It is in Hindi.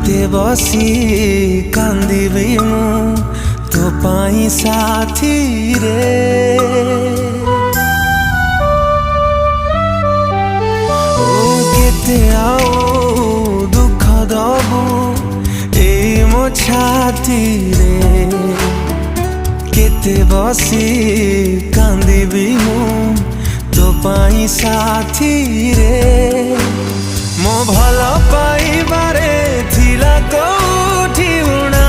केते बसी कांदिबी मु तो पाई साथी रे। ओ केते आओ दुख दबु ए मो छाती रे। केते बसी कांदिबी मु तो पाई साथी रे। मो भल पाइबारे थिला कोठी उणा